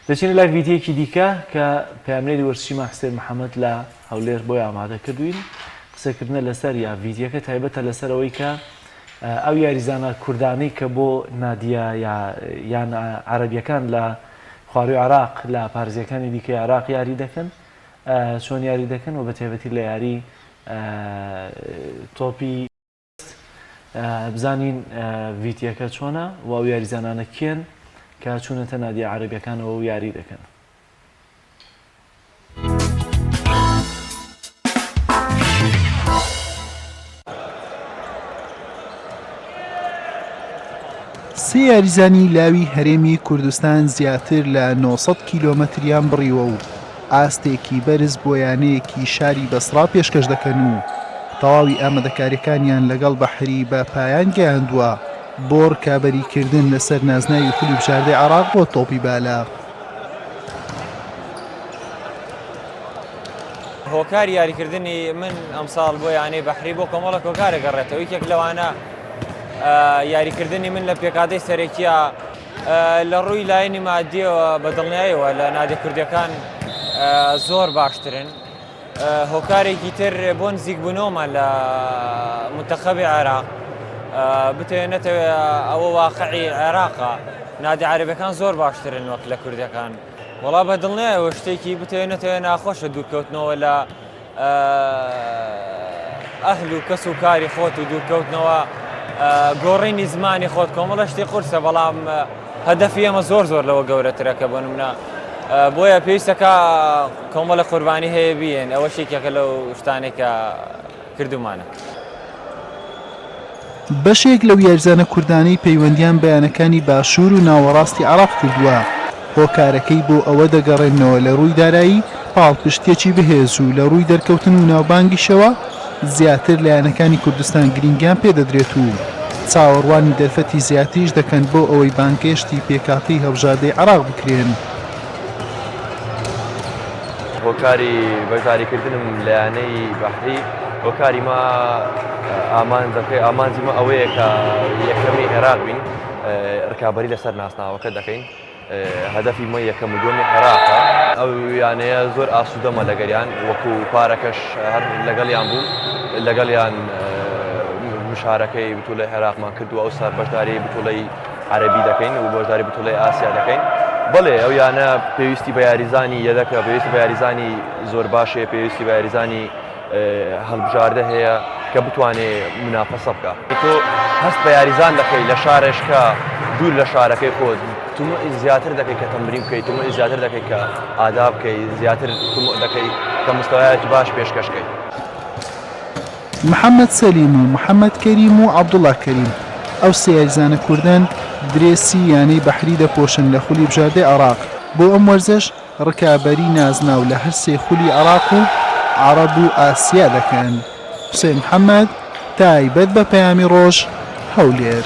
دەچینە لای ڤیدیۆیەکی دیکە کە پامێری وەرزشی ماستەر محەممەد لە هەولێر بۆی ئامادە کردوین قسەکردنە لەسەر یا ڤیدیۆکە تایبەتە لەسەرەوەی کە ئەو یاریزانە کوردانەی کە بۆ نادیە یان عەرەبیەکان لە خواروی عێراق لە پارێزیەکانی دیکەی عێراق یاری دەکەن چۆن یاری دەکەن و بە تایبەتی لە یاری تۆپی بزانین ڤیدیۆکە چۆنە و ئەو یاریزانانە کێن کە چوونەتە نادیە عەرەبیەکانەوە و یاری دەکەن. سێ یاریزانی لاوی هەرێمی کوردستان زیاتر لە 900 کیلۆمەتریان بڕیوە و ئاستێکی بەرز بۆ یانەیەکی شاری بەسڕا پێشکەش دەکەن و تەواوی ئامادەکاریەکانیان لەگەڵ بەحری بە پایان گەیاندووە بۆ ڕکابەریکردن لەسەر نازناوی خولی بژاردەی عێراق بۆ تۆپی بالا. هۆکاری یاریکردنی من ئەمساڵ بۆ یانەی بەحری بۆ کۆمەڵە هۆکارە گەڕێتەوە. یەکێک لەوانە یاریکردنی من لە پێکاتەی سەرەکیە لە ڕووی لایەنی مادیەوە بەدڵنیایەوە لە نادیە کوردیەکان زۆر باشترن. هۆکارێکی تر بۆ نزیک بوونەوەمان لە منتەخەبی عێراق بتێنێتەوە ئەوە واقعی عێراقە نادیە عەرەبیەکان زۆر باشترن وەک لە کوردەکان. وەڵا بەدڵنیایەوە شتێکی بتێنێتەوە ناخۆشە دوورکەوتنەوە لە ئەهل و کەس و کاری خۆت و دوورکەوتنەوە گۆڕینی زمانی خۆت کۆمەڵە شتی قورسە بەڵام هەدەفی ئەمە زۆر لەوە گەورەترە کە بۆ نمونە بۆیە پێویستەکە کۆمەڵە قوربانی هەیە بێن ئەوە شێکێکە لەو شتانێکە کردومانە. بەشێک لەو یاریزانە کوردانەی پەیوەندیان بەیانەکانی باشوور و ناوەڕاستی عێراق کردووە. هۆکارەکەی بۆ ئەوە دەگەڕێنەوە لە ڕووی دارایی پاڵپشتێکی بەهێز و لە ڕووی دەرکەوتن و ناوبانگیشەوە زیاتر لە یانەکانی کوردستان گرنگیان پێدەدرێت و چاوەڕوانی دەرفەتی زیاتریش دەکەن بۆ ئەوەی بانگێشتی پێکاتی هەڵبژاردەی عێراق بکرێن. هۆکاری بەشداریکردنم لە یانەی بەحری هۆکاری ما ئامانجی ما ئەوەیە کە یەکەمی عێراق بین ڕکابەری لەسەر ناسناوەکە دەکەین. هەدەفی مە یەکەم و دووەمی عێراقە. ئەو یانەیە زۆر ئاسوودەمە لەگەریان وەکو پارەکەش هەر لەگەڵیان بوو لەگەڵیان مشارەکەی بتوڵەی عێراقمان کردووە ئەو سەر بەشداری بتوڵەی عەرەبی دەکەین و بەشداری بتوڵەی ئاسیا دەکەین. بەڵێ ئەو یانە پێویستی بە یاریزانی یەدەکە پێویستی بە یاریزانی زۆر باشەیە پێویستی بە یاریزانی هەڵبژاردە هەیە کە بتوانێت منافەسە بکە. تۆ هەست بە یاریزان دەکەی لە شارێشکە دوور لە شارەکەی خۆت تومە زیاتر دەکەی کە تەمرین بکەیت تومە زیاتر دەکەی کە ئادا بکەی زیاتر دەکەی کە مستەوایەکی باش پێشکەشکەی. محەممەد سەلیم و محەممەد کەریم و عەبدوڵڵا کەریم ئەو سێ یاریزانە کوردان درێسی یانەی بەحری دەپۆشن لە خولی بژاردەی عێراق. بۆ ئەم وەرزش ڕکابەری نازناو لە هەر سێ خولی عێراق و عەرەب و ئاسیا دەکەن. حوسێن محەممەد تایبەت بە پەیامی ڕۆژ هەولێر.